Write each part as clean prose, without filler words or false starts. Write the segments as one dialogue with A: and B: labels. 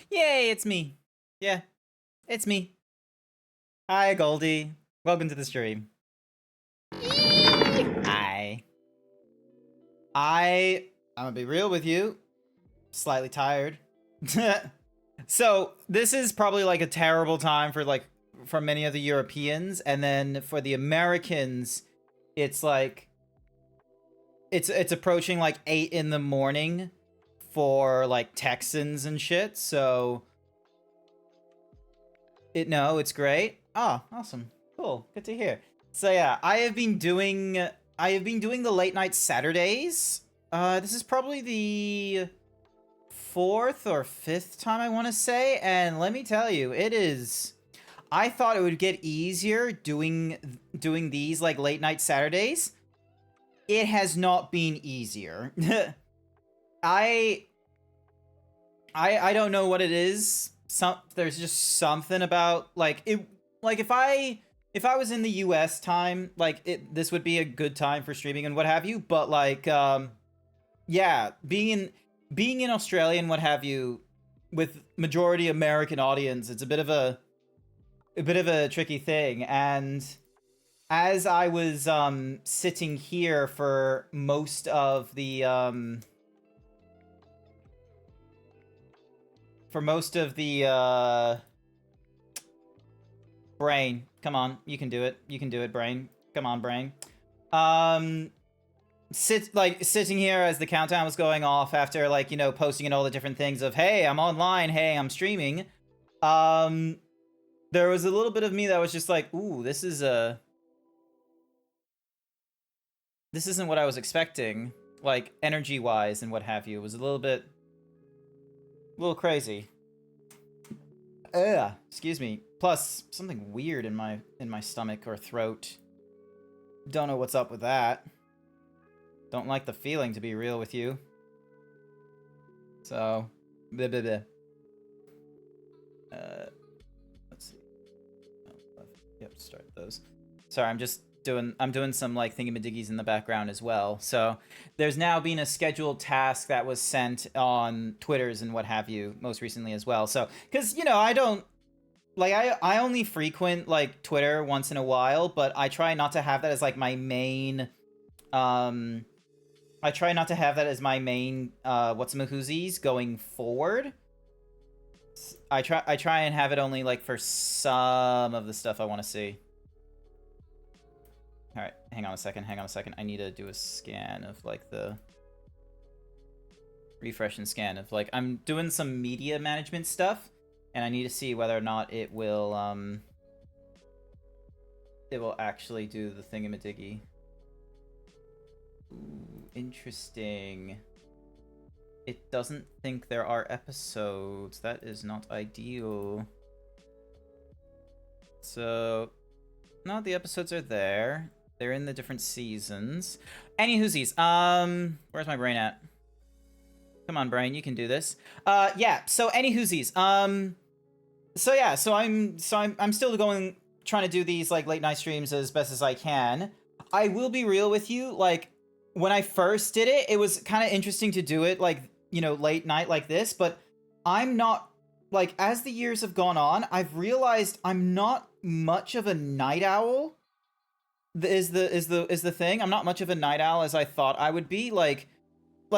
A: Yay, it's me. Yeah, it's me. Hi, Goldie. Welcome to the stream. Hi. I'm gonna be real with you. Slightly tired. So, this is probably like a terrible time for many of the Europeans, and then for the Americans, it's like it's approaching like 8 in the morning for like Texans and shit. So it's great. Oh, awesome. Cool. Good to hear. So yeah, I have been doing the late night Saturdays. This is probably the fourth or fifth time I want to say, and let me tell you, I thought it would get easier doing these like late night Saturdays. It has not been easier. I I don't know what it is. There's just something about like it. Like if I was in the U.S. time, like this would be a good time for streaming and what have you. But like yeah, being in Australia and what have you, with majority American audience, it's a bit of a tricky thing. And as I was sitting here for most of the brain. Come on, you can do it. You can do it, brain. Come on, brain. Sitting here as the countdown was going off after like, posting in all the different things of, hey, I'm online, hey, I'm streaming. There was a little bit of me that was just like, ooh, this isn't what I was expecting, like energy wise and what have you. It was a little crazy. Excuse me. Plus, something weird in my stomach or throat. Don't know what's up with that. Don't like the feeling, to be real with you. So, bleh, bleh, bleh. Let's see. Yep, start those. Sorry, I'm doing some like thingamadiggies in the background as well. So there's now been a scheduled task that was sent on Twitters and what have you most recently as well. So, because I don't like I only frequent like Twitter once in a while, but I try not to have that as like my main I try not to have that as my main what's-a-mahoozies going forward. I try and have it only like for some of the stuff I want to see. All right, hang on a second. I need to do a scan of like the refresh and scan of like I'm doing some media management stuff, and I need to see whether or not it will actually do the thingamadiggy. Ooh, interesting. It doesn't think there are episodes. That is not ideal. So, no, the episodes are there. They're in the different seasons. Anywhoosies, where's my brain at? Come on, brain, you can do this. Yeah. So anywhoosies, so I'm still trying to do these like late night streams as best as I can. I will be real with you, like when I first did it, it was kind of interesting to do it like, late night like this, but I'm not like, as the years have gone on, I've realized I'm not much of a night owl. Is the thing. I'm not much of a night owl as I thought I would be. Like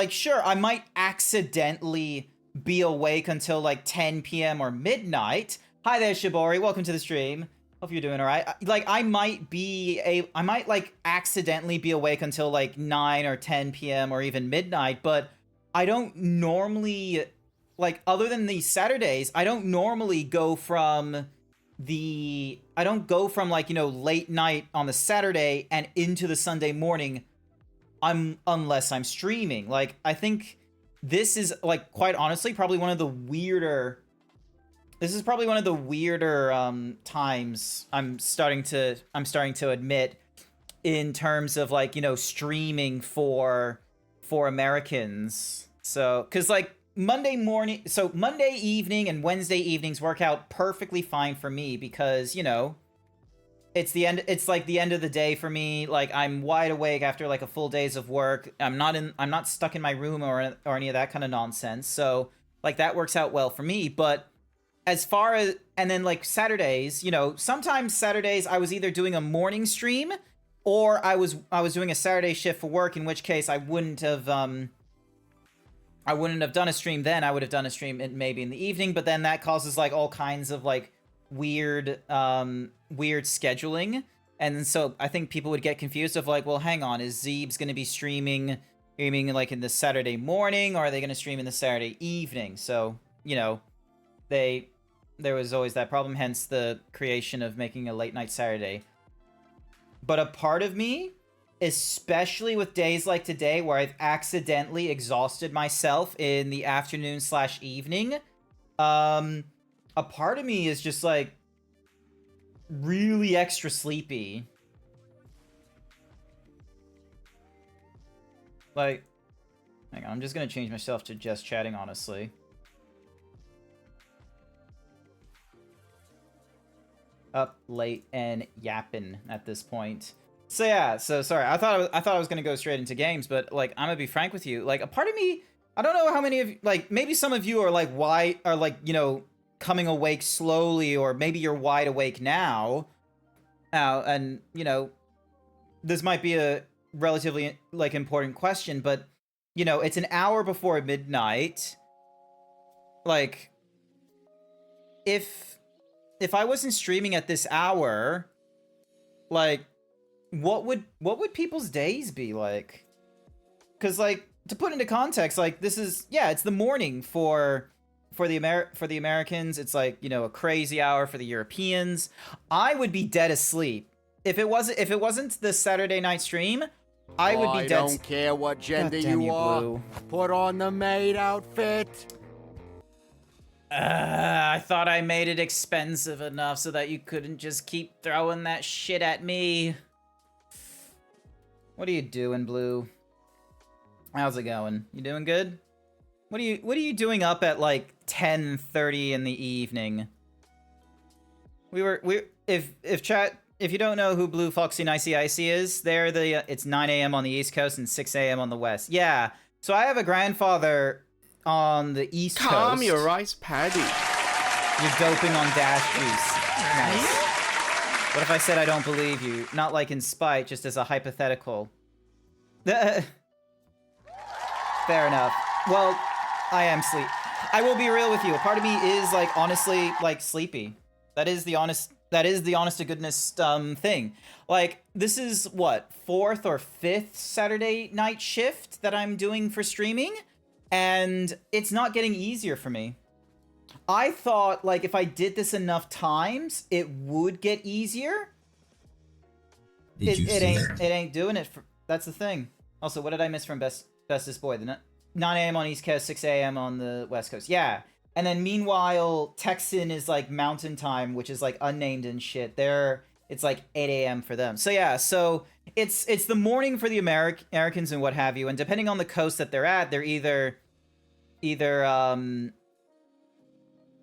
A: sure, I might accidentally be awake until like 10 p.m. or midnight. Hi there, Shibori. Welcome to the stream. Hope you're doing all right. Like, I might like accidentally be awake until like 9 or 10 p.m. or even midnight, but I don't normally, like, other than these Saturdays, I don't normally go from like, late night on the Saturday and into the Sunday morning unless I'm streaming. Like, I think this is like, quite honestly, probably one of the weirder times I'm starting to admit in terms of like, streaming for Americans. So, cuz like Monday evening and Wednesday evenings work out perfectly fine for me because, it's like the end of the day for me. Like, I'm wide awake after like a full days of work. I'm not stuck in my room or any of that kind of nonsense. So Like that works out well for me. But as far as, and then like Saturdays, you know, sometimes Saturdays I was either doing a morning stream or I was doing a Saturday shift for work, in which case I wouldn't have done a stream then. I would have done a stream maybe in the evening, but then that causes like all kinds of like weird scheduling. And so I think people would get confused of like, well, hang on, is Zeebs going to be streaming like in the Saturday morning, or are they going to stream in the Saturday evening? So, you know, there was always that problem, hence the creation of making a late night Saturday. But a part of me, especially with days like today where I've accidentally exhausted myself in the afternoon/evening, a part of me is just like really extra sleepy. Like, hang on, I'm just gonna change myself to just chatting, honestly. Up late and yapping at this point. So yeah, so sorry. I thought I was gonna go straight into games, but like I'm gonna be frank with you. Like a part of me, I don't know how many of you, like maybe some of you are like you know, coming awake slowly, or maybe you're wide awake now. And you know, this might be a relatively like important question, but you know, it's an hour before midnight. Like, if I wasn't streaming at this hour, like, what would people's days be like? Because like, to put into context, like this is, yeah, it's the morning for the Americans. It's like, you know, a crazy hour for the Europeans. I would be dead asleep if it wasn't the Saturday night stream. I would be dead.
B: I don't care what gender you are.
A: Blue.
B: Put on the maid outfit.
A: I thought I made it expensive enough so that you couldn't just keep throwing that shit at me. What are you doing, Blue? How's it going? You doing good? What are you doing up at like 10:30 in the evening? If you don't know who Blue Foxy Nicey Icy is, it's 9 a.m. on the East Coast and 6 a.m. on the West. Yeah. So I have a grandfather on the East Coast.
C: Calm your rice paddy.
A: You're doping on dash juice. Nice. What if I said I don't believe you? Not like in spite, just as a hypothetical. Fair enough. Well, I am sleep. I will be real with you. A part of me is like honestly like sleepy. That is the honest to goodness thing. Like, this is what, 4th or 5th Saturday night shift that I'm doing for streaming, and it's not getting easier for me. I thought like if I did this enough times, it would get easier. It ain't doing it. That's the thing. Also, what did I miss from Bestest Boy? The 9 a.m. on East Coast, 6 a.m. on the West Coast. Yeah. And then meanwhile, Texan is like mountain time, which is like unnamed and shit. It's like 8 a.m. for them. So yeah, so it's the morning for the Americans and what have you. And depending on the coast that they're at, they're either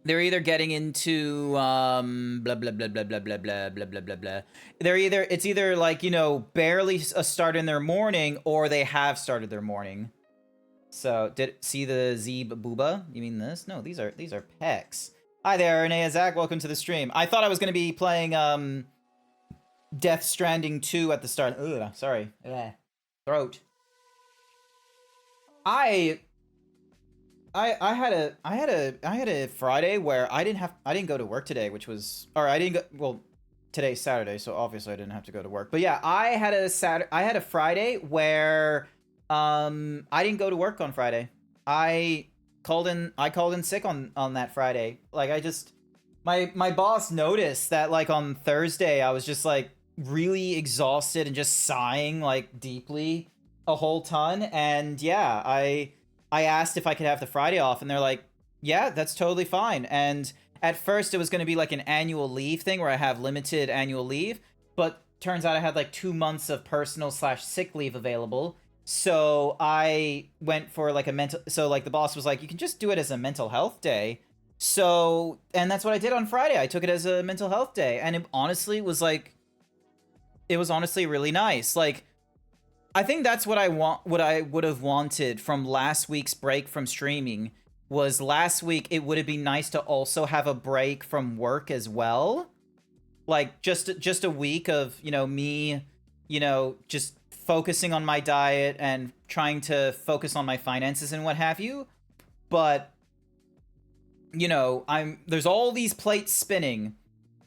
A: getting into blah blah blah blah blah blah blah blah blah blah blah blah. It's either like, you know, barely a start in their morning, or they have started their morning. So see the Zeeb Booba? You mean this? No, these are pecs. Hi there, Renee Zach. Welcome to the stream. I thought I was gonna be playing Death Stranding 2 at the start. Ugh, sorry. Throat. I had a Friday where I didn't go to work today, today's Saturday, so obviously I didn't have to go to work. But yeah, I had a Friday where I didn't go to work on Friday. I called in sick on that Friday. Like, my boss noticed that like on Thursday I was just like really exhausted and just sighing like deeply a whole ton, and yeah, I asked if I could have the Friday off, and they're like, yeah, that's totally fine. And at first it was going to be like an annual leave thing where I have limited annual leave, but turns out I had like 2 months of personal/sick leave available. So I went for like the boss was like, you can just do it as a mental health day. So, and that's what I did on Friday. I took it as a mental health day, and it honestly was really nice. Like, I think that's what I would have wanted from last week's break from streaming, was last week it would have been nice to also have a break from work as well. Like just a week of, me, just focusing on my diet and trying to focus on my finances and what have you. But there's all these plates spinning.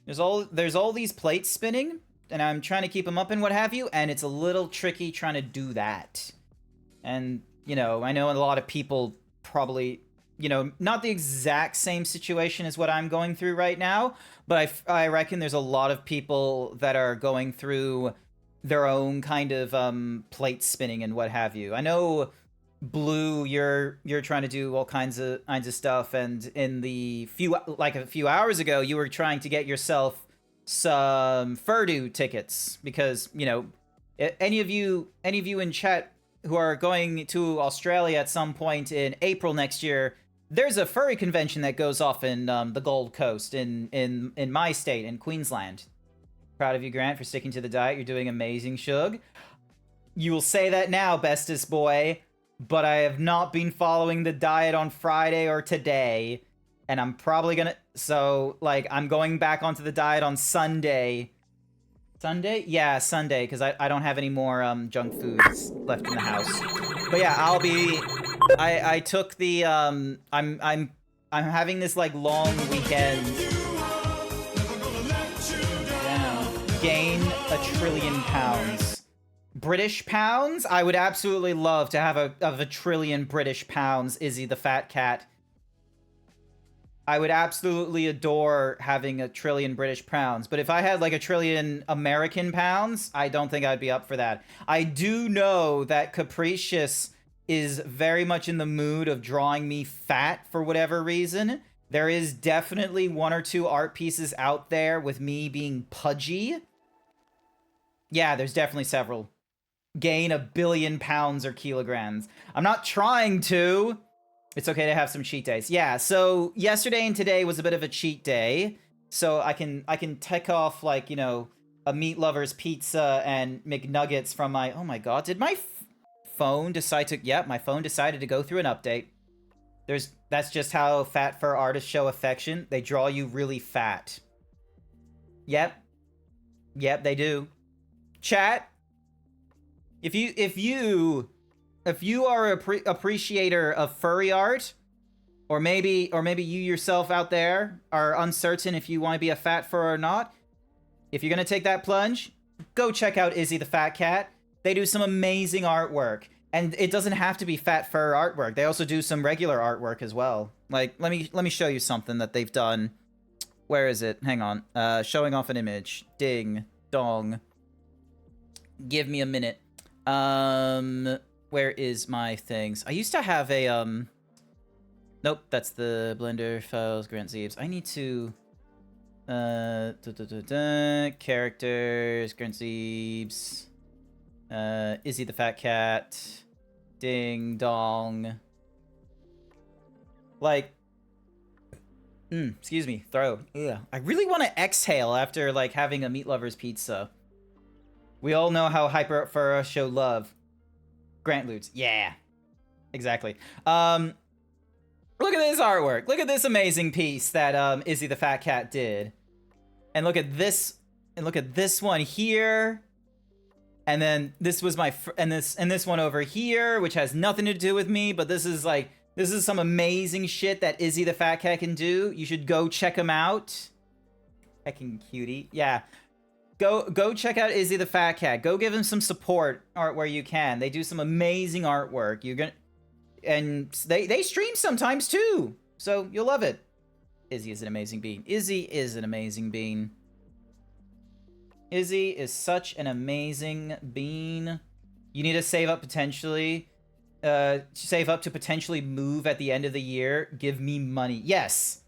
A: There's all these plates spinning, and I'm trying to keep them up and what have you, and it's a little tricky trying to do that. And, I know a lot of people probably, not the exact same situation as what I'm going through right now, but I reckon there's a lot of people that are going through their own kind of plate spinning and what have you. I know Blue, you're trying to do all kinds of stuff, and in a few hours ago, you were trying to get yourself some Furdu tickets because any of you in chat who are going to Australia at some point in April next year, there's a furry convention that goes off in the Gold Coast in my state in Queensland. Proud of you, Grant, for sticking to the diet. You're doing amazing, Shug. You will say that now, bestest boy. But I have not been following the diet on Friday or today, and I'm probably gonna, so, like, I'm going back onto the diet on Sunday. Sunday? Yeah, Sunday, because I don't have any more, junk foods left in the house. But yeah, I took the, I'm having this, like, long weekend. Yeah. Gain 1 trillion pounds. British pounds? I would absolutely love to have a trillion British pounds, Izzy the fat cat. I would absolutely adore having 1 trillion British pounds, but if I had like 1 trillion American pounds, I don't think I'd be up for that. I do know that Capricious is very much in the mood of drawing me fat for whatever reason. There is definitely 1 or 2 art pieces out there with me being pudgy. Yeah, there's definitely several. Gain 1 billion pounds or kilograms. I'm not trying to. It's okay to have some cheat days. Yeah, so yesterday and today was a bit of a cheat day. So I can tick off, like, a meat lover's pizza and McNuggets from my... Oh my god, did my phone decide to... Yep, my phone decided to go through an update. That's just how fat fur artists show affection. They draw you really fat. Yep, they do. Chat, if you are a appreciator of furry art, or maybe you yourself out there are uncertain if you want to be a fat fur or not, if you're gonna take that plunge, go check out Izzy the Fat Cat. They do some amazing artwork, and it doesn't have to be fat fur artwork. They also do some regular artwork as well. Like, let me show you something that they've done. Where is it? Hang on. Showing off an image. Ding dong. Give me a minute. Where is my things? I used to have a, nope, that's the Blender files, GrantZeebs. I need to, characters, GrantZeebs, Izzy the Fat Cat, ding dong. Like, excuse me, throat. Yeah. I really want to exhale after, like, having a meat lover's pizza. We all know how hyper fur show love. Grant loots. Yeah. Exactly. Look at this artwork. Look at this amazing piece that Izzy the Fat Cat did. And look at this, and look at this one here. And then this was my and this one over here, which has nothing to do with me, but this is like, this is some amazing shit that Izzy the Fat Cat can do. You should go check him out. Heckin' cutie. Yeah. Go check out Izzy the Fat Cat. Go give him some support art where you can. They do some amazing artwork. And they stream sometimes too. So you'll love it. Izzy is an amazing bean. Izzy is an amazing bean. Izzy is such an amazing bean. You need to save up potentially. Save up to potentially move at the end of the year. Give me money. Yes.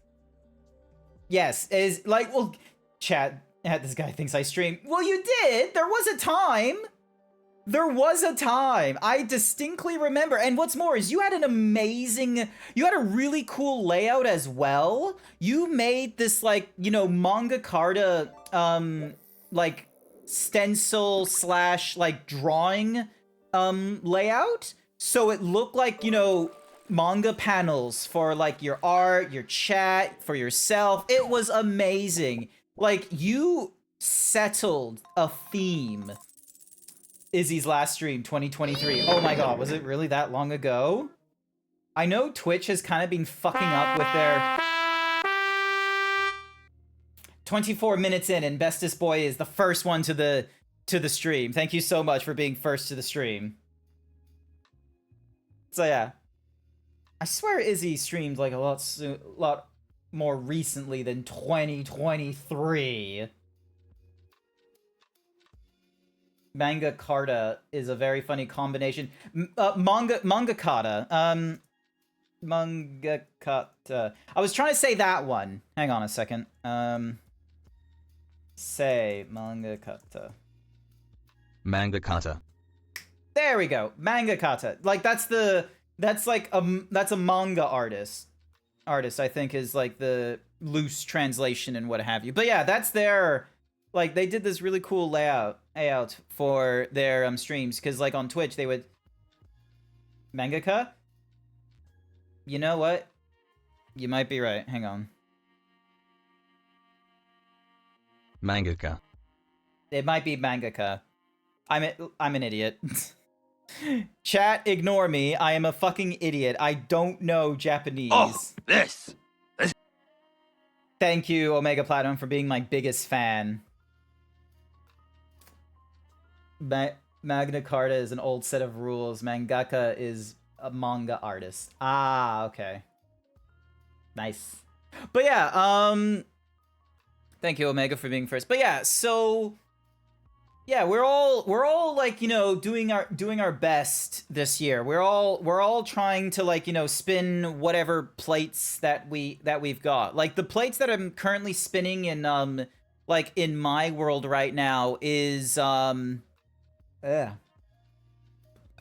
A: Yes. Is like, well, chat. This guy thinks I stream. Well, you did. There was a time. There was a time. I distinctly remember. And what's more is you had an amazing, you had a really cool layout as well. You made this, like, you know, manga carta, like, stencil slash, like, drawing, layout. So it looked like, you know, manga panels for like your art, your chat, for yourself. It was amazing. Like, you settled a theme. Izzy's last stream, 2023. Oh my god, was it really that long ago? I know Twitch has kind of been fucking up with their 24 minutes in, and Bestest Boy is the first one to the stream. Thank you so much for being first to the stream. So yeah, I swear Izzy streamed like a lot more recently than 2023. Manga Carta is a very funny combination. Manga Kata. Manga Kata. I was trying to say that one. Hang on a second. Say Manga Kata.
C: Manga Kata.
A: There we go. Manga Kata. Like, that's a manga artist. I think, is like the loose translation and what have you. But yeah, that's their, like, they did this really cool layout for their streams, because like on Twitch they would mangaka. You know what? You might be right. Hang on.
C: Mangaka.
A: It might be mangaka. I'm an idiot. Chat, ignore me. I am a fucking idiot. I don't know Japanese.
D: Oh, this.
A: Thank you, Omega Platinum, for being my biggest fan. Magna Carta is an old set of rules. Mangaka is a manga artist. Ah, okay. Nice. But yeah, thank you, Omega, for being first. But yeah, so yeah, we're all like, you know, doing our best this year. We're all trying to, like, you know, spin whatever plates that we've got. Like, the plates that I'm currently spinning in like in my world right now is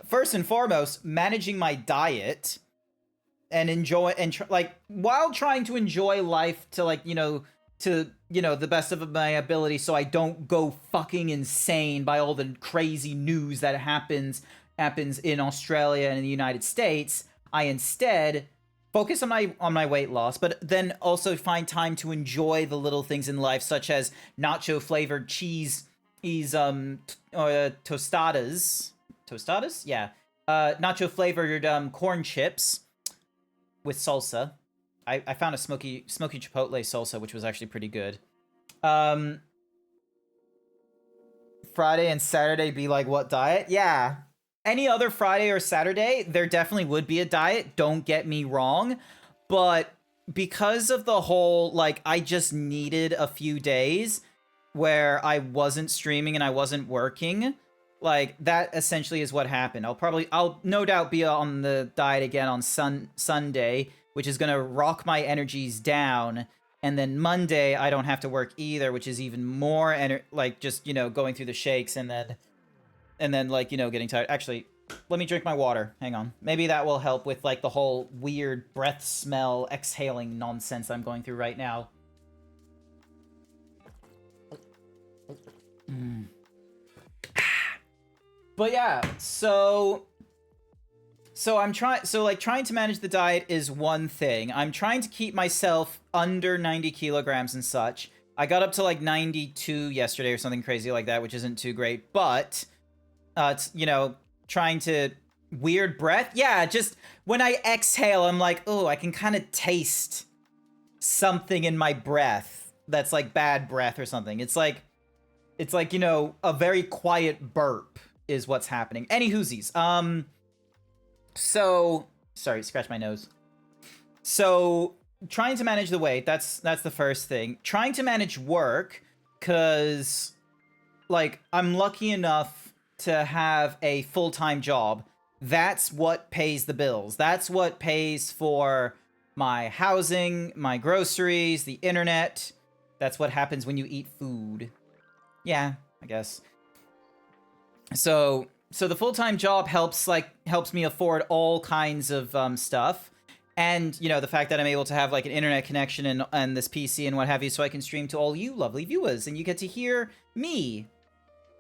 A: first and foremost, managing my diet and while trying to enjoy life to, like, you know, the best of my ability, so I don't go fucking insane by all the crazy news that happens in Australia and in the United States. I instead focus on my weight loss, but then also find time to enjoy the little things in life, such as nacho flavored cheese, tostadas, yeah, nacho flavored corn chips with salsa. I found a smoky chipotle salsa, which was actually pretty good. Friday and Saturday be like, what diet? Yeah. Any other Friday or Saturday, there definitely would be a diet, don't get me wrong. But because of the whole, like, I just needed a few days where I wasn't streaming and I wasn't working, like, that essentially is what happened. I'll no doubt be on the diet again on Sunday, which is gonna rock my energies down, and then Monday I don't have to work either, which is even more like, just, you know, going through the shakes and then like, you know, getting tired. Actually, let me drink my water. Hang on. Maybe that will help with, like, the whole weird breath smell exhaling nonsense I'm going through right now. But yeah, so I'm trying to manage the diet is one thing. I'm trying to keep myself under 90 kilograms and such. I got up to like 92 yesterday or something crazy like that, which isn't too great, but it's, you know, trying to weird breath. Yeah, just when I exhale, I'm like, oh, I can kind of taste something in my breath that's like bad breath or something. It's like, you know, a very quiet burp is what's happening. Any whoosies. So, sorry, scratch my nose. So, trying to manage the weight, that's the first thing. Trying to manage work, because, like, I'm lucky enough to have a full-time job. That's what pays the bills. That's what pays for my housing, my groceries, the internet. That's what happens when you eat food. Yeah, I guess. So the full-time job helps me afford all kinds of stuff, and, you know, the fact that I'm able to have, like, an internet connection and this PC and what have you, so I can stream to all you lovely viewers, and you get to hear me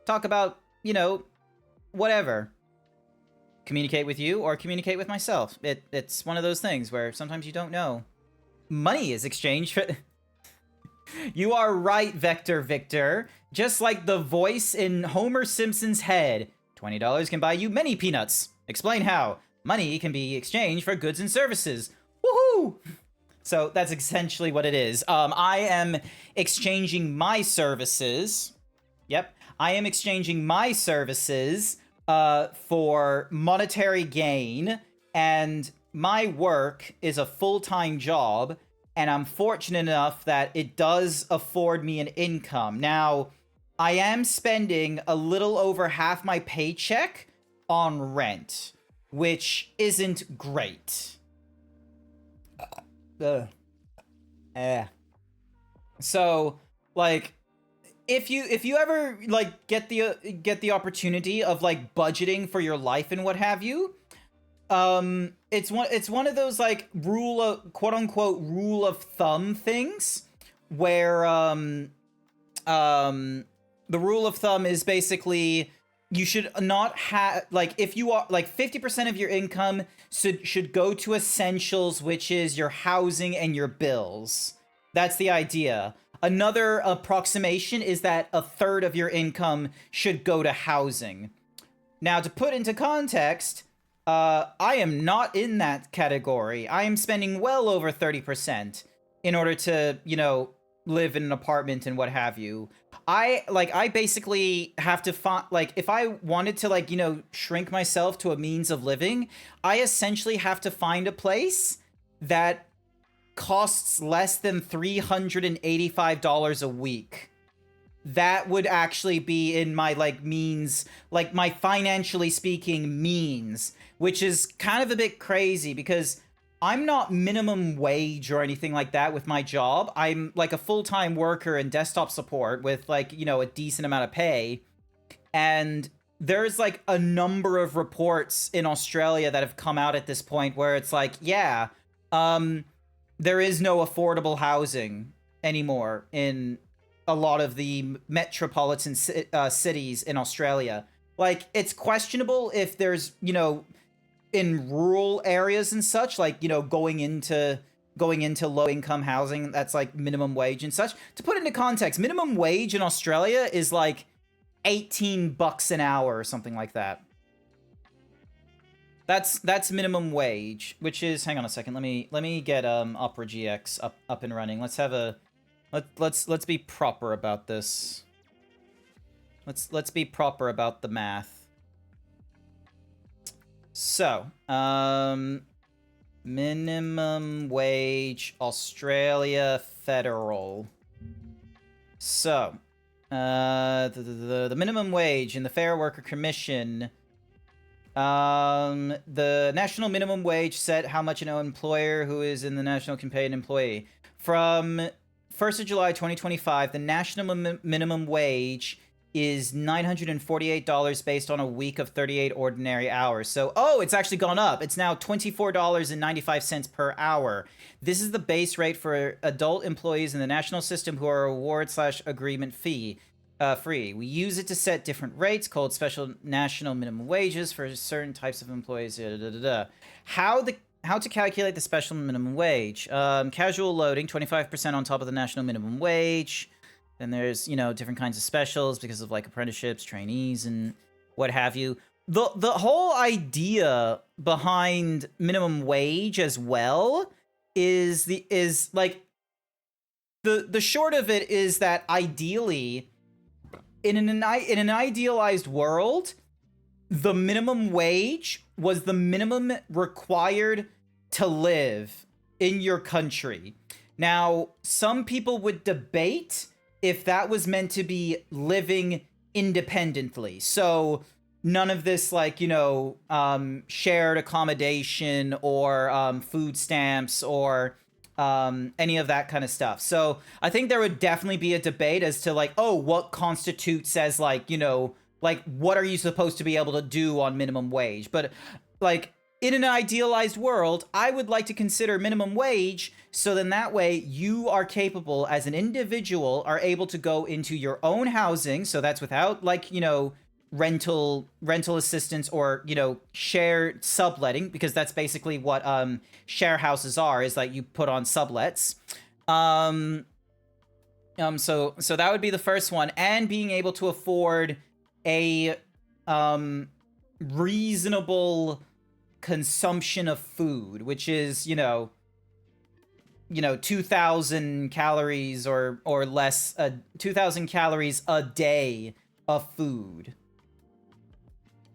A: talk about, you know, whatever. communicate with you or communicate with myself. It's one of those things where sometimes you don't know. Money is exchanged for... You are right, Vector Victor. Just like the voice in Homer Simpson's head. $20 can buy you many peanuts. Explain how. Money can be exchanged for goods and services. Woohoo! So that's essentially what it is. I am exchanging my services. Yep. I am exchanging my services for monetary gain, and my work is a full-time job, and I'm fortunate enough that it does afford me an income. Now, I am spending a little over half my paycheck on rent, which isn't great. So, like, if you ever like get the opportunity of like budgeting for your life and what have you, it's one of those like quote unquote rule of thumb things where the rule of thumb is basically you should not have, like, if you are like 50% of your income should go to essentials, which is your housing and your bills. That's the idea. Another approximation is that a third of your income should go to housing. Now, to put into context, I am not in that category. I am spending well over 30% in order to, you know, live in an apartment and what have you. I basically have to find, like, if I wanted to, like, you know, shrink myself to a means of living, I essentially have to find a place that costs less than $385 a week. That would actually be in my, like, means, like, my financially speaking means, which is kind of a bit crazy because I'm not minimum wage or anything like that with my job. I'm like a full-time worker in desktop support with, like, you know, a decent amount of pay. And there's like a number of reports in Australia that have come out at this point where it's like, yeah, there is no affordable housing anymore in a lot of the metropolitan cities in Australia. Like, it's questionable if there's, you know, in rural areas and such, like, you know, going into low income housing that's like minimum wage and such. To put into context, minimum wage in Australia is like $18 an hour or something like that. That's minimum wage, which is, hang on a second, let me get Opera GX up and running. Let's have a let's be proper about this. Let's be proper about the math. So, minimum wage, Australia federal. So, the minimum wage in the Fair Worker Commission, the national minimum wage set how much an employer who is in the national can pay an employee. From 1st of July 2025, the national minimum wage is $948 based on a week of 38 ordinary hours. So, oh, it's actually gone up. It's now $24.95 per hour. This is the base rate for adult employees in the national system who are award/agreement free. We use it to set different rates called special national minimum wages for certain types of employees. How to calculate the special minimum wage? Casual loading, 25% on top of the national minimum wage. Then there's, you know, different kinds of specials because of, like, apprenticeships, trainees, and what have you. The whole idea behind minimum wage as well is the short of it is that ideally, in an idealized world, the minimum wage was the minimum required to live in your country. Now, some people would debate if that was meant to be living independently. So none of this, like, you know, shared accommodation or food stamps or any of that kind of stuff. So I think there would definitely be a debate as to, like, oh, what constitutes as, like, you know, like, what are you supposed to be able to do on minimum wage? But, like, in an idealized world, I would like to consider minimum wage, so then that way you are capable as an individual, are able to go into your own housing, so that's without, like, you know, rental assistance or, you know, share subletting, because that's basically what share houses are, is like you put on sublets. So that would be the first one, and being able to afford a reasonable consumption of food, which is, you know, 2,000 calories or less, 2,000 calories a day of food.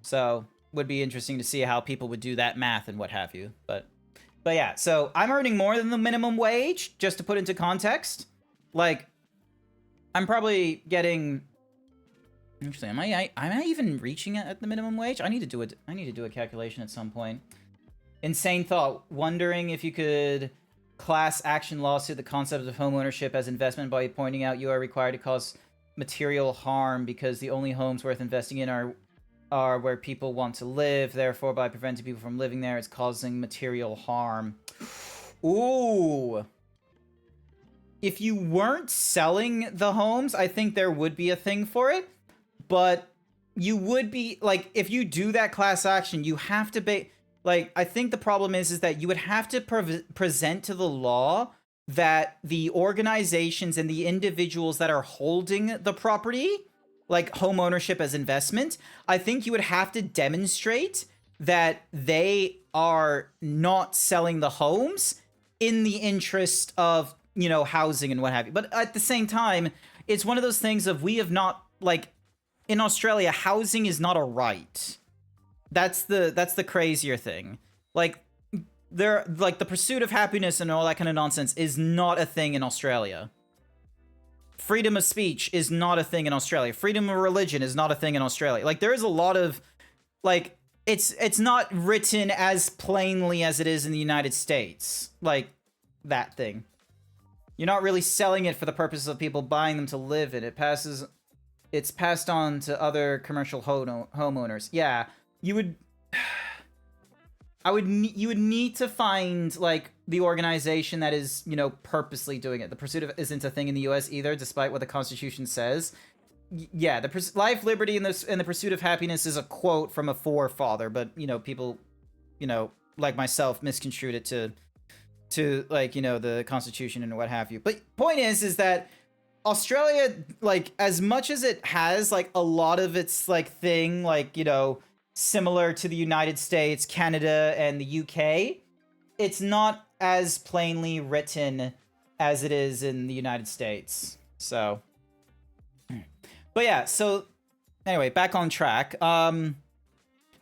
A: So would be interesting to see how people would do that math and what have you. But yeah, so I'm earning more than the minimum wage, just to put into context. Like, I'm probably getting. Actually, am I even reaching it at the minimum wage? I need to do a calculation at some point. Insane thought. Wondering if you could class action lawsuit the concept of home ownership as investment by pointing out you are required to cause material harm because the only homes worth investing in are where people want to live. Therefore, by preventing people from living there, it's causing material harm. Ooh. If you weren't selling the homes, I think there would be a thing for it. But you would be, like, if you do that class action, you have to be, like, I think the problem is that you would have to present to the law that the organizations and the individuals that are holding the property, like home ownership as investment, I think you would have to demonstrate that they are not selling the homes in the interest of, you know, housing and what have you. But at the same time, it's one of those things of, we have not, like, in Australia, housing is not a right. That's the crazier thing. Like, the pursuit of happiness and all that kind of nonsense is not a thing in Australia. Freedom of speech is not a thing in Australia. Freedom of religion is not a thing in Australia. Like, there is a lot of, like, it's not written as plainly as it is in the United States. Like, that thing. You're not really selling it for the purpose of people buying them to live in. It's passed on to other commercial homeowners. Yeah, you would need to find, like, the organization that is, you know, purposely doing it. The pursuit of isn't a thing in the US either, despite what the Constitution says. Yeah, the life, liberty, and the pursuit of happiness is a quote from a forefather, but, you know, people, you know, like myself, misconstrued it to like, you know, the Constitution and what have you. But point is that Australia, like, as much as it has, like, a lot of its, like, thing, like, you know, similar to the United States, Canada, and the UK, it's not as plainly written as it is in the United States. So, but yeah, so anyway, back on track. But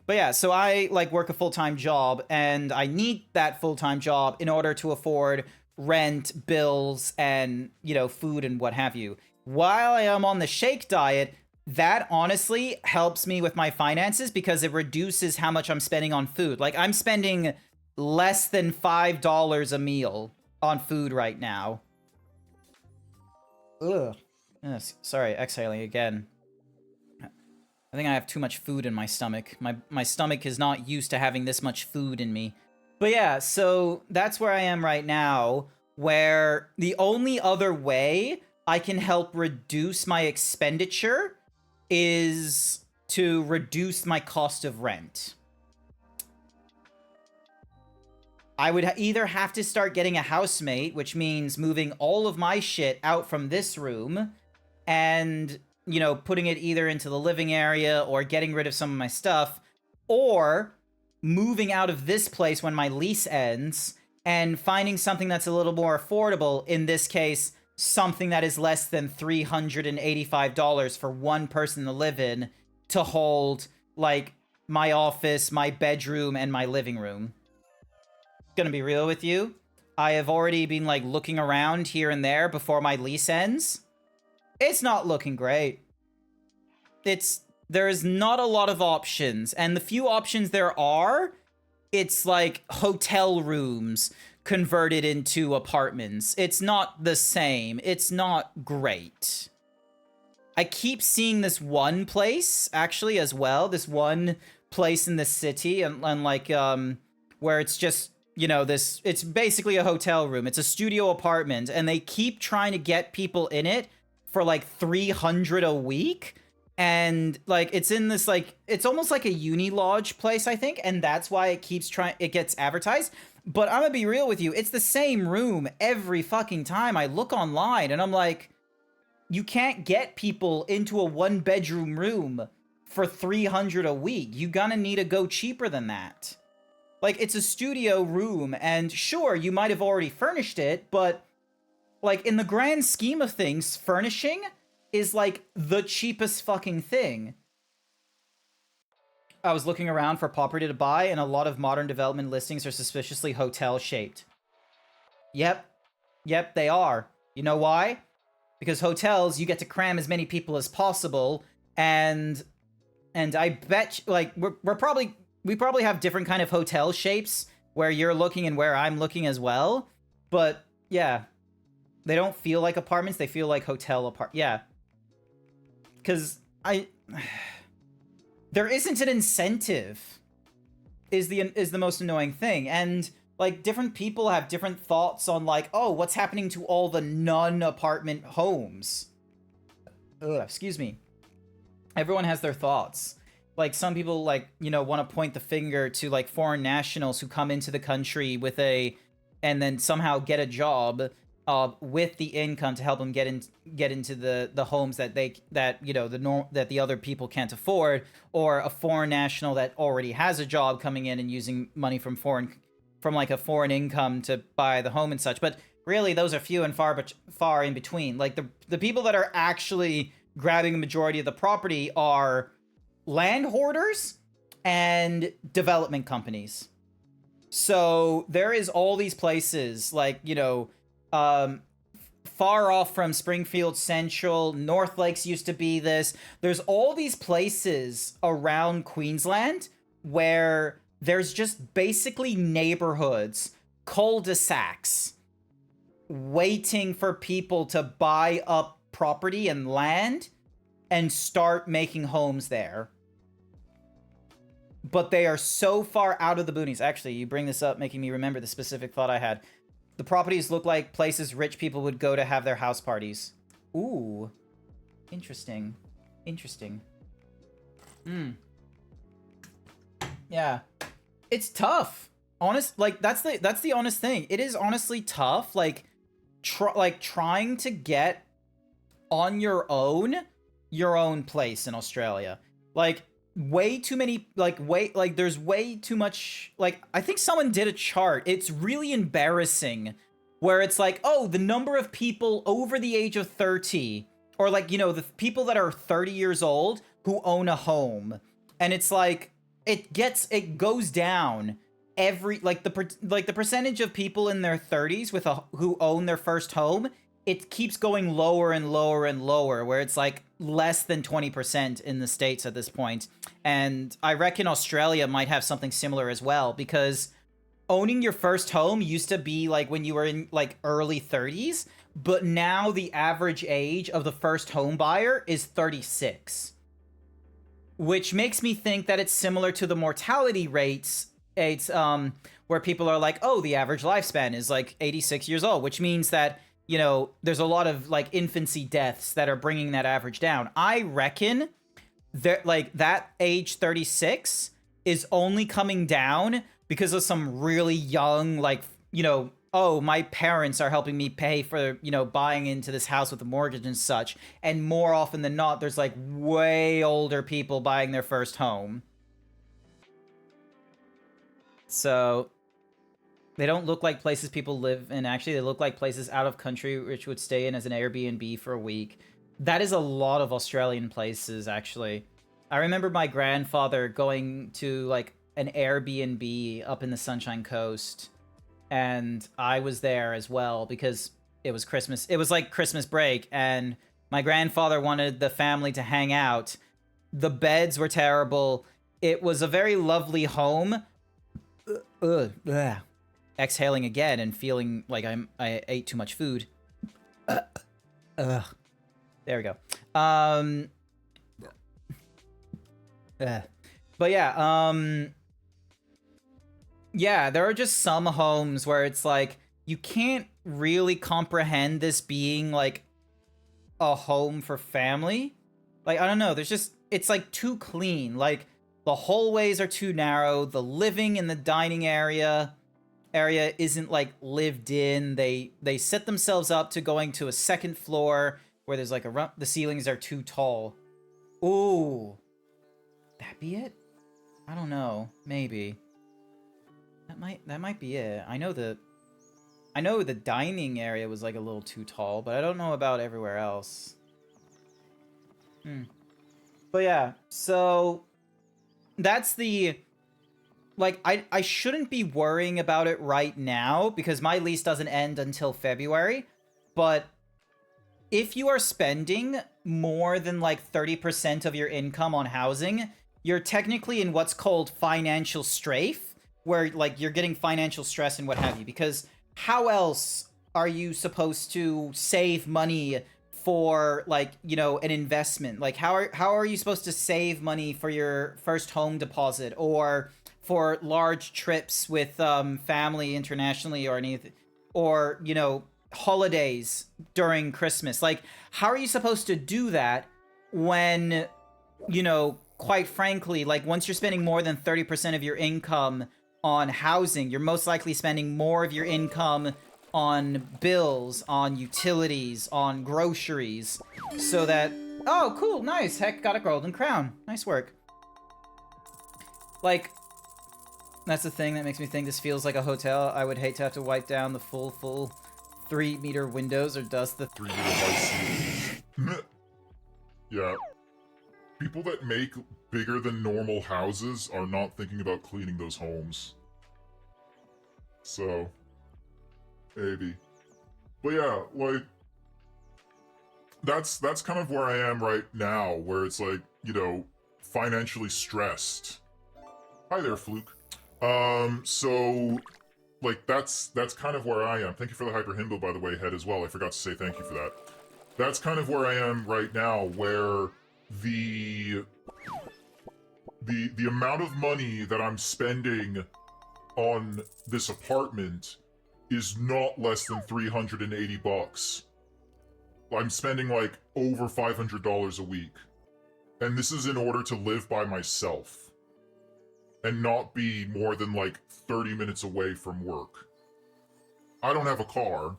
A: yeah, so I, like, work a full-time job, and I need that full-time job in order to afford rent, bills, and, you know, food and what have you. While I am on the shake diet, that honestly helps me with my finances because it reduces how much I'm spending on food. Like, I'm spending less than $5 a meal on food right now. Ugh. Yes, sorry, exhaling again. I think I have too much food in my stomach. My stomach is not used to having this much food in me. But yeah, so that's where I am right now, where the only other way I can help reduce my expenditure is to reduce my cost of rent. I would either have to start getting a housemate, which means moving all of my shit out from this room and, you know, putting it either into the living area or getting rid of some of my stuff, or moving out of this place when my lease ends and finding something that's a little more affordable, in this case, something that is less than $385 for one person to live in, to hold, like, my office, my bedroom, and my living room. Gonna be real with you, I have already been, like, looking around here and there before my lease ends. It's not looking great. There's not a lot of options, and the few options there are, it's like hotel rooms converted into apartments. It's not the same. It's not great. I keep seeing this one place, actually, as well. This one place in the city, and like, where it's just, you know, it's basically a hotel room. It's a studio apartment, and they keep trying to get people in it for like $300 a week. And like it's in this like it's almost like a uni lodge place, I think, and that's why it gets advertised. But I'm gonna be real with you, it's the same room every fucking time I look online, and I'm like, you can't get people into a 1-bedroom room for $300 a week. You gonna need to go cheaper than that. Like, it's a studio room, and sure, you might have already furnished it, but like in the grand scheme of things, furnishing is like the cheapest fucking thing. I was looking around for property to buy, and a lot of modern development listings are suspiciously hotel-shaped. Yep. Yep, they are. You know why? Because hotels, you get to cram as many people as possible, and I bet, like, we probably have different kind of hotel shapes where you're looking and where I'm looking as well, but yeah. They don't feel like apartments, they feel like hotel yeah. Because there isn't an incentive is the most annoying thing. And like different people have different thoughts on like, oh, what's happening to all the non-apartment homes? Ugh, excuse me. Everyone has their thoughts. Like some people like, you know, want to point the finger to like foreign nationals who come into the country with and then somehow get a job with the income to help them get into the homes that that the other people can't afford, or a foreign national that already has a job coming in and using money from like a foreign income to buy the home and such. But really, those are few and far in between. Like the people that are actually grabbing a majority of the property are land hoarders and development companies. So there is all these places like, you know, far off from Springfield Central, North Lakes used to be this. There's all these places around Queensland where there's just basically neighborhoods, cul-de-sacs, waiting for people to buy up property and land and start making homes there. But they are so far out of the boonies. Actually, you bring this up, making me remember the specific thought I had. The properties look like places rich people would go to have their house parties. Ooh. Interesting. Interesting. Yeah. It's tough. Like, that's the honest thing. It is honestly tough, like, trying to get on your own place in Australia. Like, way too many, there's way too much, I think someone did a chart. It's really embarrassing where it's like, oh, the number of people over the age of 30, or like, you know, the people that are 30 years old who own a home. And it's like, it goes down every, the percentage of people in their 30s who own their first home, it keeps going lower and lower and lower, where it's like less than 20% in the States at this point. And I reckon Australia might have something similar as well, because owning your first home used to be like when you were in like early 30s, but now the average age of the first home buyer is 36. Which makes me think that it's similar to the mortality rates. It's where people are like, oh, the average lifespan is like 86 years old, which means that, you know, there's a lot of like infancy deaths that are bringing that average down. I reckon that like that age 36 is only coming down because of some really young, like, you know, oh, my parents are helping me pay for, you know, buying into this house with a mortgage and such. And more often than not, there's like way older people buying their first home. So they don't look like places people live in. Actually, they look like places out of country which would stay in as an Airbnb for a week. That is a lot of Australian places, actually. I remember my grandfather going to like an Airbnb up in the Sunshine Coast, and I was there as well because it was Christmas. It was like Christmas break, and my grandfather wanted the family to hang out. The beds were terrible. It was a very lovely home. Exhaling again and feeling like I ate too much food. There we go. But yeah, yeah, there are just some homes where it's like you can't really comprehend this being like a home for family, Like, I don't know, there's just, it's like too clean. Like, the hallways are too narrow, the living and the dining area isn't like lived in. They set themselves up to going to a second floor where there's like the ceilings are too tall. Ooh. That be it? I don't know. Maybe. That might be it. I know the dining area was like a little too tall, but I don't know about everywhere else. But yeah, so that's the, like, I shouldn't be worrying about it right now because my lease doesn't end until February, but if you are spending more than like 30% of your income on housing, you're technically in what's called financial strafe, where like you're getting financial stress and what have you, because how else are you supposed to save money for, like, you know, an investment? Like, how are you supposed to save money for your first home deposit or for large trips with family internationally or anything, or, you know, holidays during Christmas? Like, how are you supposed to do that when, you know, quite frankly, like, once you're spending more than 30% of your income on housing, you're most likely spending more of your income on bills, on utilities, on groceries, so that... Oh, cool, nice, heck, got a golden crown. Nice work. Like, that's the thing that makes me think this feels like a hotel. I would hate to have to wipe down the full 3-meter windows or dust the
D: 3-meter high ceilings. Yeah. People that make bigger than normal houses are not thinking about cleaning those homes. So, maybe. But yeah, like, that's kind of where I am right now, where it's like, you know, financially stressed. Hi there, Fluke. So, like, that's kind of where I am. Thank you for the hyper himbo, by the way, Head, as well. I forgot to say thank you for that. That's kind of where I am right now, where the amount of money that I'm spending on this apartment is not less than 380 bucks. I'm spending like over $500 a week. And this is in order to live by myself and not be more than like 30 minutes away from work. I don't have a car.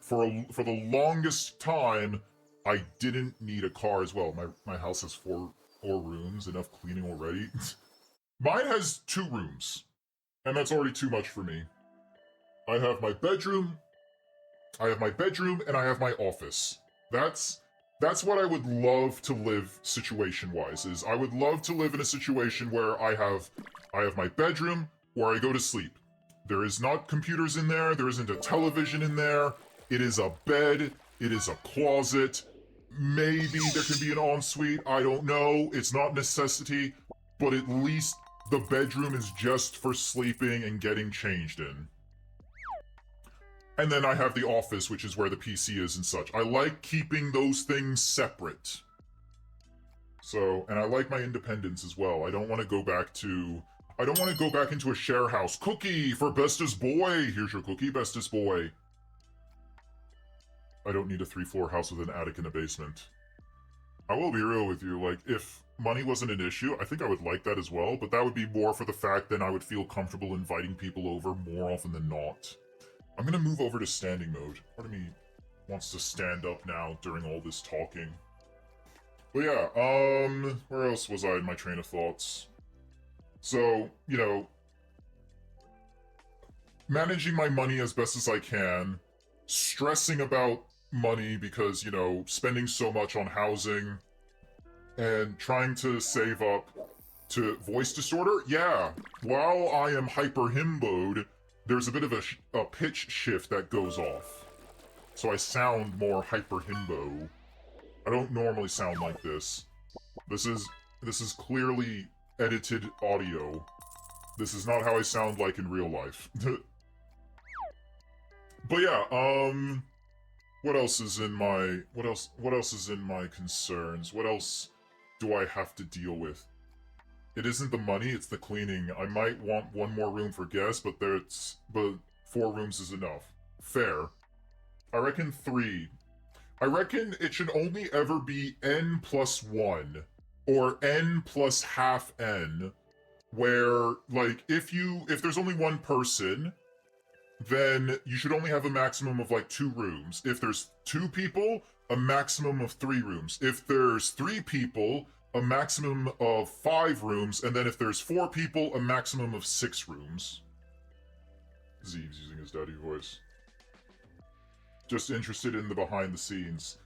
D: For the longest time, I didn't need a car as well. My house has four rooms, enough cleaning already. Mine has 2 rooms, and that's already too much for me. I have my bedroom, and I have my office. That's what I would love to live situation-wise, is I would love to live in a situation where I have my bedroom where I go to sleep. There is not computers in there, there isn't a television in there, it is a bed, it is a closet, maybe there could be an ensuite, I don't know, it's not necessity, but at least the bedroom is just for sleeping and getting changed in. And then I have the office, which is where the PC is and such. I like keeping those things separate. So, and I like my independence as well. I don't want to go back into a share house. Cookie for bestest boy! Here's your cookie, bestest boy. I don't need a 3-floor house with an attic and a basement. I will be real with you, like, if money wasn't an issue, I think I would like that as well, but that would be more for the fact that I would feel comfortable inviting people over more often than not. I'm gonna move over to standing mode. Part of me wants to stand up now during all this talking. But yeah, where else was I in my train of thoughts? So, you know, managing my money as best as I can, stressing about money because, you know, spending so much on housing, and trying to save up to voice disorder. Yeah, while I am hyper himboed, there's a bit of a pitch shift that goes off. So I sound more hyper himbo. I don't normally sound like this. This is clearly edited audio. This is not how I sound like in real life. But yeah, what else is in my concerns? What else do I have to deal with? It isn't the money, it's the cleaning. I might want 1 more room for guests, but 4 rooms is enough. Fair. I reckon 3. I reckon it should only ever be n plus 1 or n plus half n, where like if there's only one person, then you should only have a maximum of like 2 rooms. If there's 2 people, a maximum of 3 rooms. If there's 3 people, a maximum of 5 rooms, and then if there's 4 people, a maximum of 6 rooms. Zeebs using his daddy voice. Just interested in the behind the scenes.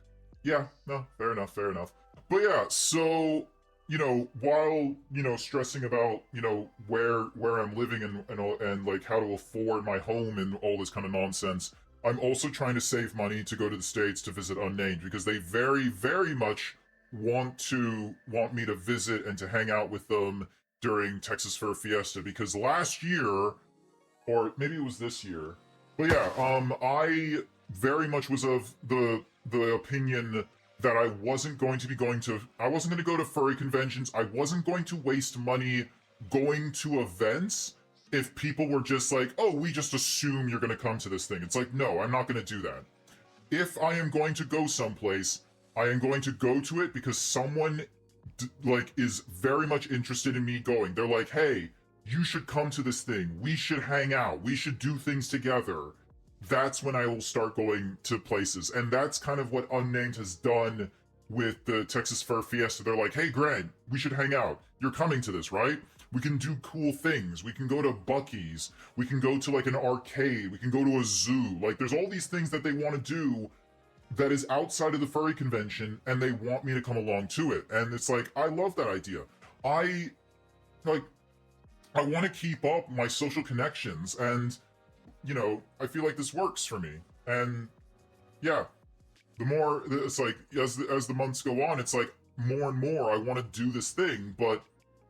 D: Yeah, no, fair enough, fair enough. But yeah, so, you know, while, you know, stressing about, you know, where I'm living and like how to afford my home and all this kind of nonsense, I'm also trying to save money to go to the States to visit Unnamed, because they very, very much want me to visit and to hang out with them during Texas Fur Fiesta, because last year, or maybe it was this year, but yeah, I very much was of the opinion that I wasn't going to go to furry conventions. I wasn't going to waste money going to events if people were just like, oh, we just assume you're going to come to this thing. It's like, no, I'm not going to do that. If I am going to go someplace, I am going to go to it because someone is very much interested in me going. They're like, hey, you should come to this thing. We should hang out. We should do things together. That's when I will start going to places. And that's kind of what Unnamed has done with the Texas Fur Fiesta. They're like, hey, Grant, we should hang out. You're coming to this, right? We can do cool things. We can go to Buc-ee's. We can go to like an arcade. We can go to a zoo. Like, there's all these things that they want to do that is outside of the furry convention, and they want me to come along to it. And it's like, I love that idea. I want to keep up my social connections, and you know, I feel like this works for me. And yeah, the more it's like as the months go on, it's like more and more I want to do this thing, but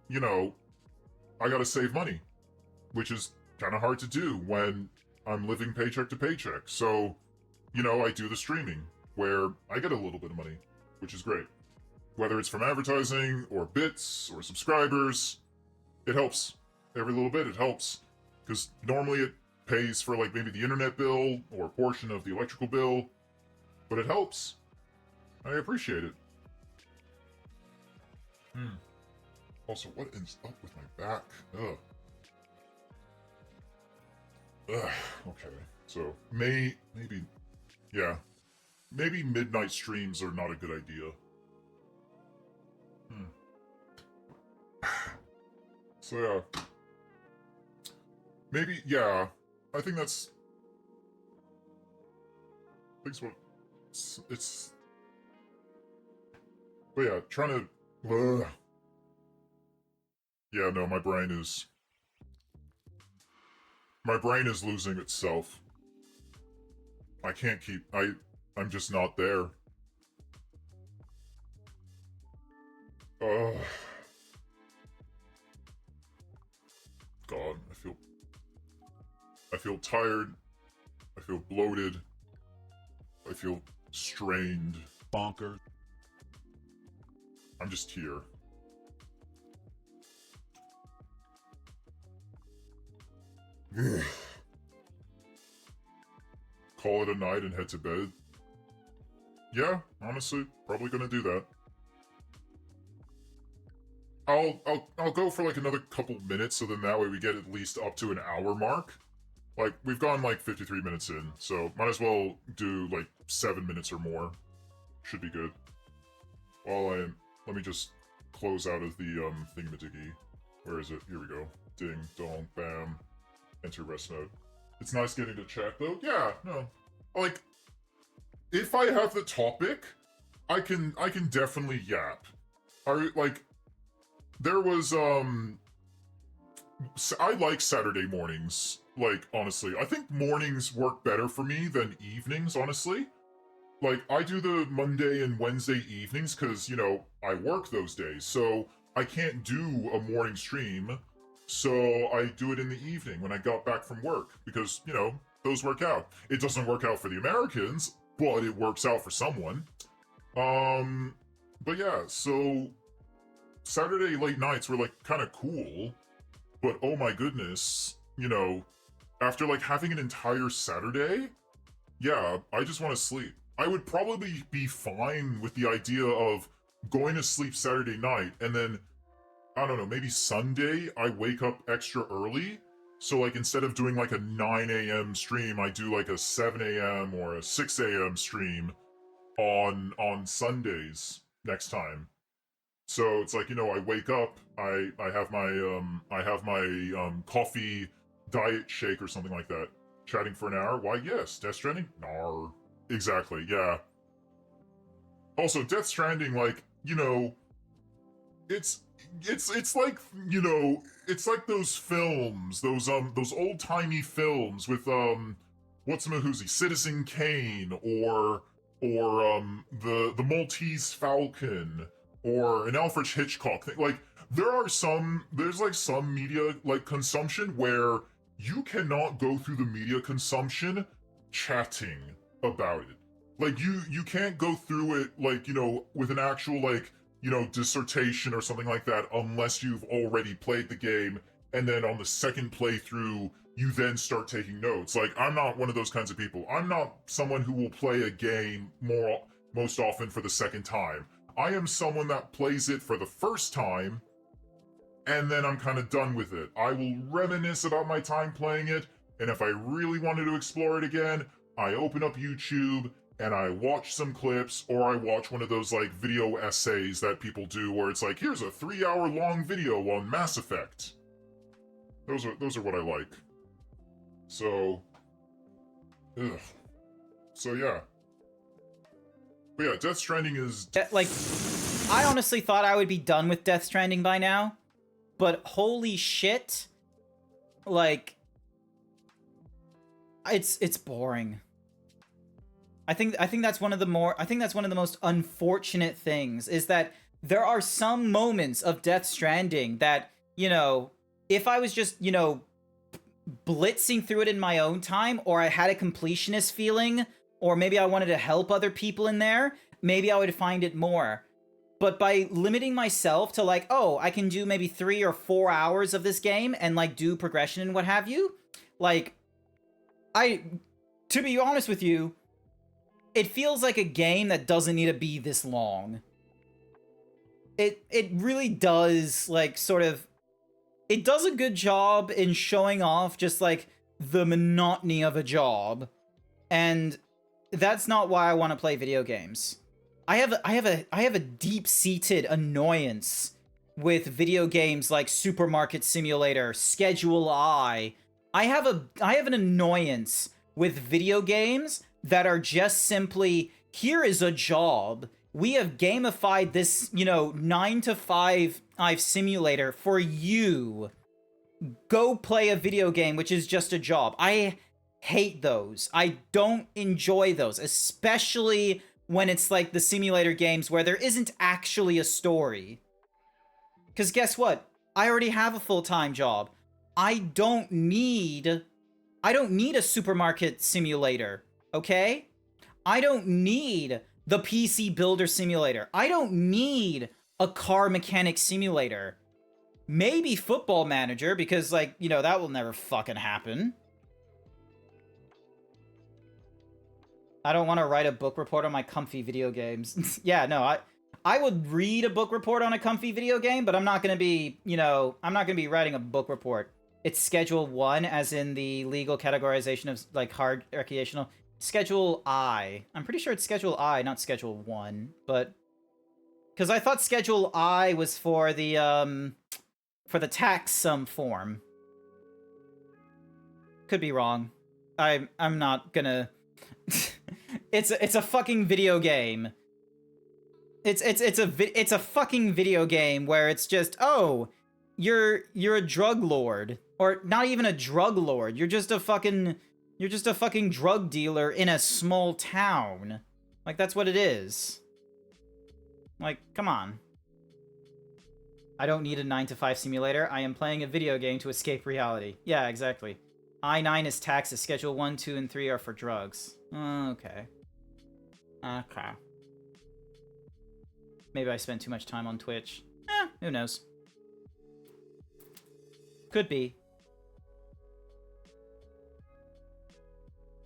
D: you know, I got to save money, which is kind of hard to do when I'm living paycheck to paycheck. So, you know, I do the streaming where I get a little bit of money, which is great. Whether it's from advertising or bits or subscribers, it helps. Every little bit, it helps. Because normally it pays for like maybe the internet bill or a portion of the electrical bill, but it helps. I appreciate it. Also, what is up with my back? Ugh. Okay. So maybe midnight streams are not a good idea. So yeah. Maybe, yeah. I think that's what it's but yeah, trying to yeah, no, my brain is losing itself. I can't keep I'm just not there. God, I feel tired. I feel bloated. I feel strained.
B: Bonker.
D: I'm just here. Call it a night and head to bed. Yeah, honestly, probably gonna do that. I'll go for like another couple minutes, so then that way we get at least up to an hour mark. Like, we've gone like 53 minutes in, so might as well do like 7 minutes or more. Should be good. Let me just close out of the thingamadiggy. Where is it? Here we go. Ding, dong, bam. Enter rest mode. It's nice getting to chat though. Yeah, no. Like, if I have the topic, I can definitely yap. There was I like Saturday mornings. Like, honestly, I think mornings work better for me than evenings, honestly. Like, I do the Monday and Wednesday evenings because, you know, I work those days, so I can't do a morning stream, so I do it in the evening when I got back from work, because, you know, those work out. It doesn't work out for the Americans, but it works out for someone. But yeah, so Saturday late nights were, like, kind of cool, but oh my goodness, you know, after, like, having an entire Saturday, yeah, I just want to sleep. I would probably be fine with the idea of going to sleep Saturday night and then, I don't know, maybe Sunday I wake up extra early. So like instead of doing like a 9 a.m. stream, I do like a 7 a.m. or a 6 a.m. stream on Sundays next time. So it's like, I wake up, I have my coffee diet shake or something like that. Chatting for an hour? Why yes. Death Stranding? Nar. Exactly, yeah. Also, Death Stranding, like, it's like, it's like those films, those old-timey films with what's-a-mahoozy, Citizen Kane, or the Maltese Falcon, or an Alfred Hitchcock thing. Like, there's like some media like consumption where you cannot go through the media consumption chatting about it. Like you can't go through it like, with an actual like, dissertation or something like that unless you've already played the game, and then on the second playthrough you then start taking notes. Like, I'm not one of those kinds of people. I'm not someone who will play a game most often for the second time. I am someone that plays it for the first time, and then I'm kind of done with it. I will reminisce about my time playing it, and if I really wanted to explore it again, I open up YouTube and I watch some clips, or I watch one of those like video essays that people do where it's like, here's a 3-hour long video on Mass Effect. Those are what I like. So, ugh. So yeah. But yeah, Death Stranding is...
A: Like, I honestly thought I would be done with Death Stranding by now, but holy shit, like, it's boring. I think that's one of the most unfortunate things, is that there are some moments of Death Stranding that, if I was just, blitzing through it in my own time, or I had a completionist feeling, or maybe I wanted to help other people in there, maybe I would find it more. But by limiting myself to like, oh, I can do maybe 3 or 4 hours of this game and like do progression and what have you, like, to be honest with you, it feels like a game that doesn't need to be this long. It really does, like, sort of... It does a good job in showing off just, like, the monotony of a job. And that's not why I want to play video games. I have a deep-seated annoyance with video games like Supermarket Simulator, Schedule I. I have an annoyance with video games that are just simply, here is a job. We have gamified this, 9 to 5 simulator for you. Go play a video game, which is just a job. I hate those. I don't enjoy those, especially when it's like the simulator games where there isn't actually a story. Because guess what? I already have a full-time job. I don't need a supermarket simulator. Okay? I don't need the PC Builder Simulator. I don't need a car mechanic simulator. Maybe Football Manager, because, like, that will never fucking happen. I don't want to write a book report on my comfy video games. Yeah, no, I would read a book report on a comfy video game, but I'm not going to be, I'm not going to be writing a book report. It's Schedule 1, as in the legal categorization of, like, hard recreational. Schedule I. I'm pretty sure it's Schedule I, not Schedule 1, but... Because I thought Schedule I was for the tax sum form. Could be wrong. I'm not gonna... It's a fucking video game. It's a fucking video game where it's just, oh, you're a drug lord, or not even a drug lord. You're just a fucking drug dealer in a small town. Like, that's what it is. Like, come on. I don't need a 9 to 5 simulator. I am playing a video game to escape reality. Yeah, exactly. I-9 is taxes. Schedule 1, 2, and 3 are for drugs. Okay. Okay. Maybe I spend too much time on Twitch. Who knows? Could be.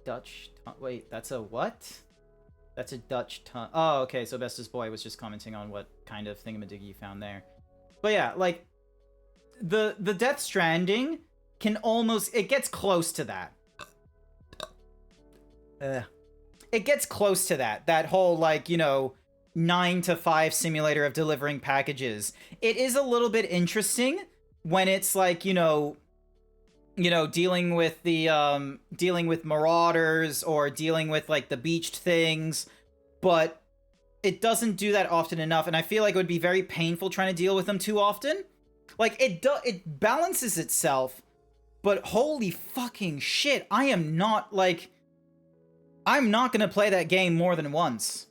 A: Dutch... Wait, that's a what? That's a Dutch tongue. Oh, okay, so Bestest Boy was just commenting on what kind of thingamadigi you found there. But yeah, like, the Death Stranding can almost... It gets close to that. It gets close to that. That whole, like, you know, 9 to 5 simulator of delivering packages. It is a little bit interesting when it's like, you know, dealing with the, dealing with marauders or dealing with, like, the beached things, but it doesn't do that often enough, and I feel like it would be very painful trying to deal with them too often. Like, it balances itself, but holy fucking shit, I'm not gonna play that game more than once.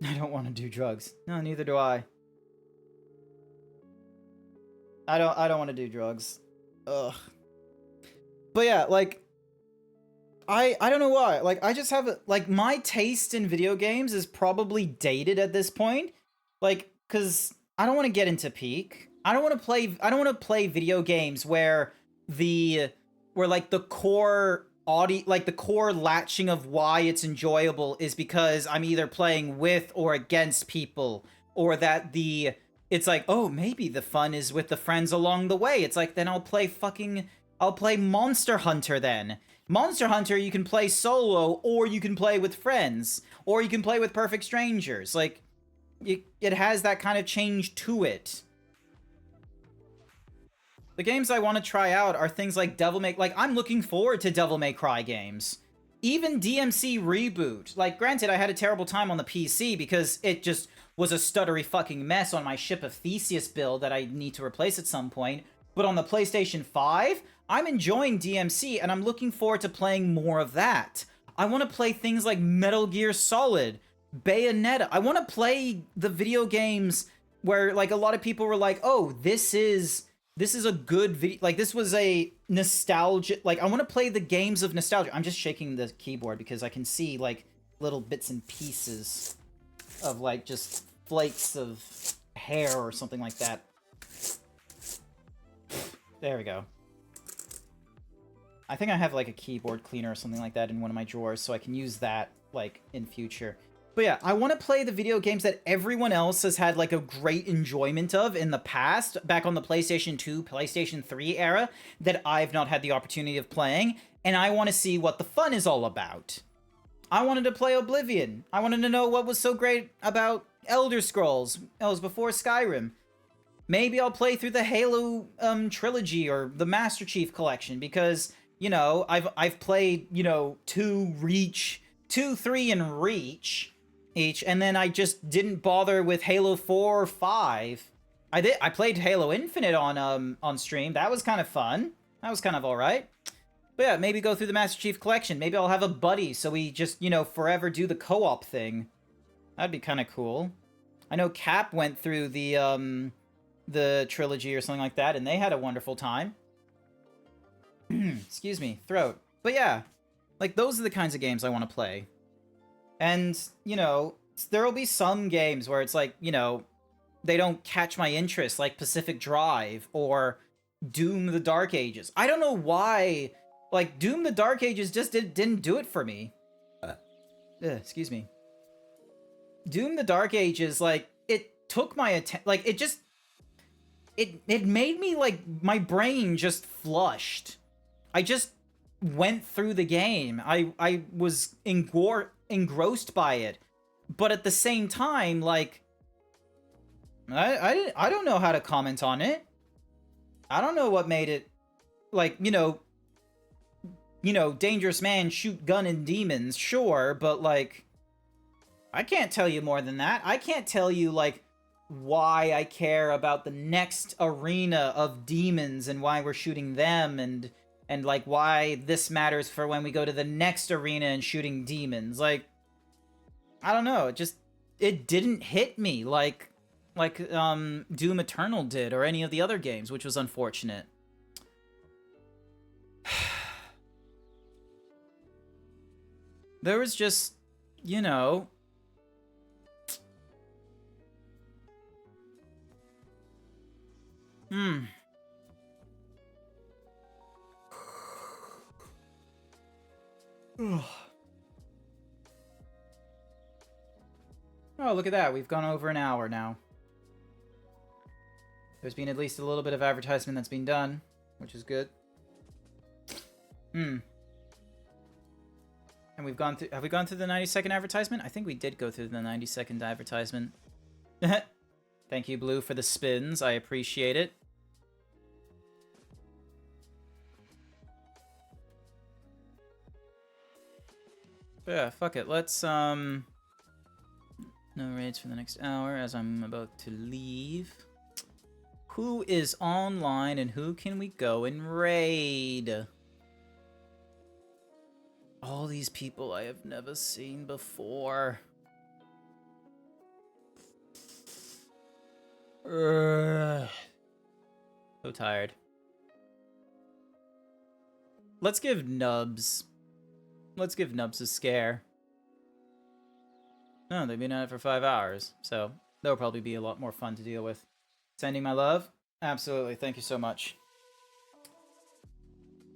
A: I don't want to do drugs. No, neither do I. I don't want to do drugs. Ugh. But yeah, like, I don't know why. Like, I just have like, my taste in video games is probably dated at this point. Like, cause I don't want to get into peak. I don't want to play video games where like the core like the core latching of why it's enjoyable is because I'm either playing with or against people, or that it's like, oh, maybe the fun is with the friends along the way. It's like, then I'll play Monster Hunter then. Monster Hunter, you can play solo, or you can play with friends, or you can play with perfect strangers. Like, it has that kind of change to it. The games I want to try out are things like I'm looking forward to Devil May Cry games. Even DMC Reboot. Like, granted, I had a terrible time on the PC because it just was a stuttery fucking mess on my Ship of Theseus build that I need to replace at some point. But on the PlayStation 5, I'm enjoying DMC, and I'm looking forward to playing more of that. I want to play things like Metal Gear Solid, Bayonetta. I want to play the video games where, like, a lot of people were like, oh, this is a good video, like, this was a nostalgia, like, I want to play the games of nostalgia. I'm just shaking the keyboard because I can see, like, little bits and pieces of, like, just flakes of hair or something like that. There we go. I think I have, like, a keyboard cleaner or something like that in one of my drawers, so I can use that, like, in future. But yeah, I want to play the video games that everyone else has had, like, a great enjoyment of in the past, back on the PlayStation 2, PlayStation 3 era, that I've not had the opportunity of playing, and I want to see what the fun is all about. I wanted to play Oblivion. I wanted to know what was so great about Elder Scrolls. It was before Skyrim. Maybe I'll play through the Halo trilogy or the Master Chief Collection, because, you know, I've played, you know, 2, 3, and Reach each, and then I just didn't bother with Halo 4 or 5. I played Halo Infinite on stream. That was kind of fun. That was kind of alright. But yeah, maybe go through the Master Chief Collection. Maybe I'll have a buddy, so we just, you know, forever do the co-op thing. That'd be kind of cool. I know Cap went through the trilogy or something like that, and they had a wonderful time. Excuse me, throat. But yeah, like, those are the kinds of games I want to play. And, you know, there will be some games where it's like, you know, they don't catch my interest, like Pacific Drive or Doom the Dark Ages. I don't know why, like, Doom the Dark Ages just didn't do it for me. Excuse me. Doom the Dark Ages, like, it took my attention, like, it just, it made me, like, my brain just flushed. I just went through the game. I was engrossed by it, but at the same time, like, I don't know how to comment on it. I don't know what made it, like, you know, dangerous man, shoot gun and demons, sure, but, like, I can't tell you more than that. I can't tell you, like, why I care about the next arena of demons and why we're shooting them, and like, why this matters for when we go to the next arena and shooting demons. Like, I don't know, it didn't hit me like Doom Eternal did, or any of the other games, which was unfortunate. There was just, you know, Oh, look at that. We've gone over an hour now. There's been at least a little bit of advertisement that's been done, which is good. And we've gone through... Have we gone through the 90-second advertisement? I think we did go through the 90-second advertisement. Thank you, Blue, for the spins. I appreciate it. But yeah, fuck it. Let's, No raids for the next hour as I'm about to leave. Who is online and who can we go and raid? All these people I have never seen before. So tired. Let's give Nubs. Let's give Nubs a scare. No, they've been at it for 5 hours, so they'll probably be a lot more fun to deal with. Sending my love? Absolutely, thank you so much.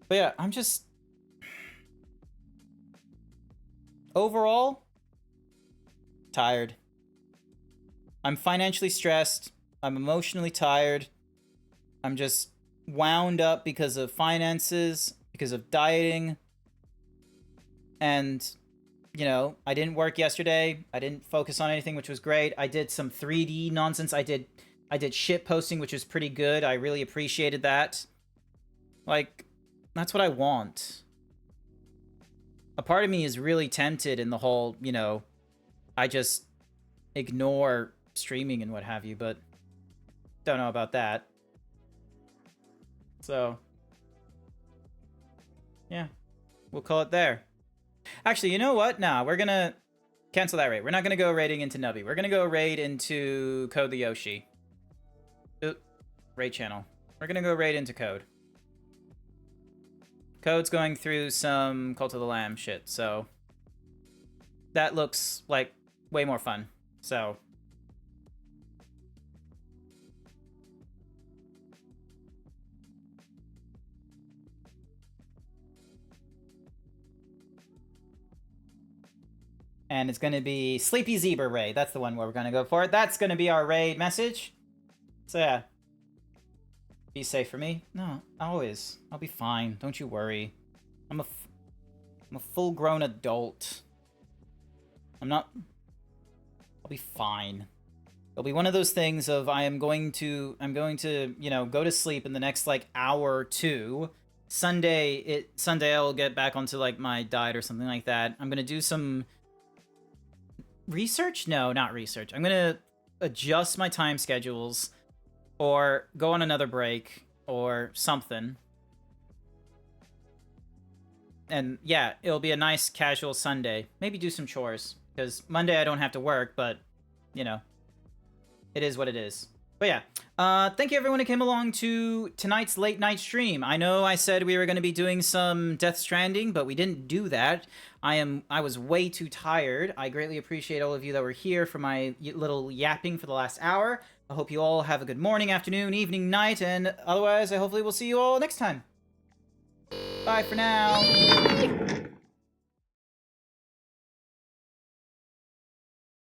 A: But yeah, I'm just... Overall, tired. I'm financially stressed. I'm emotionally tired. I'm just wound up because of finances, because of dieting. And, you know, I didn't work yesterday. I didn't focus on anything, which was great. I did some 3D nonsense. I did shit posting, which was pretty good. I really appreciated that. Like, that's what I want. A part of me is really tempted in the whole, you know, I just ignore streaming and what have you, but don't know about that. So, yeah, we'll call it there. Actually, you know what? Nah, we're gonna cancel that raid. We're not gonna go raiding into Nubby. We're gonna go raid into Code the Yoshi. Raid channel. We're gonna go raid into Code. Code's going through some Cult of the Lamb shit, so that looks like way more fun. So and it's gonna be Sleepy Zebra raid. That's the one where we're gonna go for it. That's gonna be our raid message. So yeah. Be safe for me? No, always. I'll be fine. Don't you worry. I'm a full-grown adult. I'll be fine. It'll be one of those things of I'm going to, you know, go to sleep in the next, like, hour or two. Sunday I'll get back onto, like, my diet or something like that. I'm gonna do some research? No, not research. I'm gonna adjust my time schedules or go on another break or something. And yeah, it'll be a nice casual Sunday. Maybe do some chores, because Monday I don't have to work, but, you know, it is what it is. But yeah, thank you everyone who came along to tonight's late night stream. I know I said we were going to be doing some Death Stranding, but we didn't do that. I was way too tired. I greatly appreciate all of you that were here for my little yapping for the last hour. I hope you all have a good morning, afternoon, evening, night, and otherwise I hopefully will see you all next time. Bye for now.